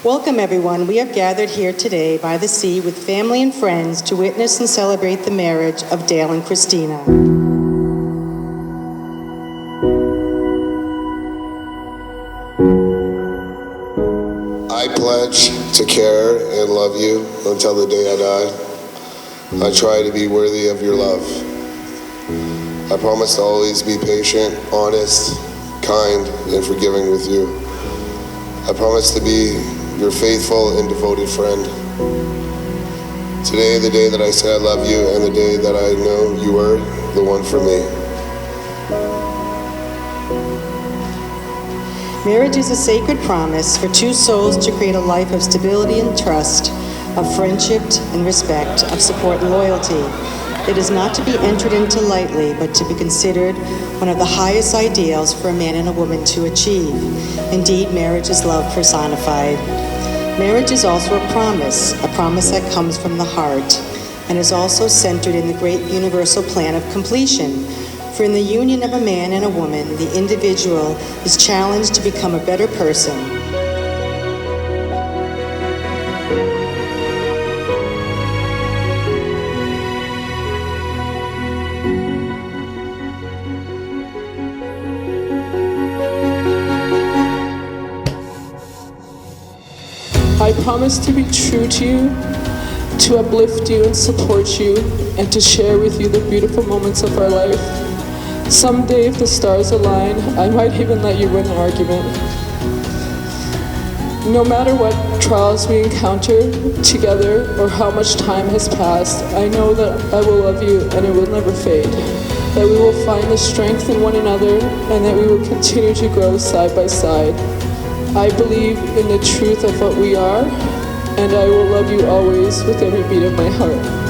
Welcome, everyone. We have gathered here today by the sea with family and friends to witness and celebrate the marriage of Dale and Christina. I pledge to care and love you until the day I die. I try to be worthy of your love. I promise to always be patient, honest, kind, and forgiving with you. I promise to be your faithful and devoted friend. Today, the day that I say I love you, and the day that I know you are the one for me. Marriage is a sacred promise for two souls to create a life of stability and trust, of friendship and respect, of support and loyalty. It is not to be entered into lightly, but to be considered one of the highest ideals for a man and a woman to achieve. Indeed, marriage is love personified. Marriage is also a promise that comes from the heart, and is also centered in the great universal plan of completion. For in the union of a man and a woman, the individual is challenged to become a better person. I promise to be true to you, to uplift you and support you, and to share with you the beautiful moments of our life. Someday, if the stars align, I might even let you win an argument. No matter what trials we encounter together or how much time has passed, I know that I will love you and it will never fade. That we will find the strength in one another and that we will continue to grow side by side. I believe in the truth of what we are, and I will love you always with every beat of my heart.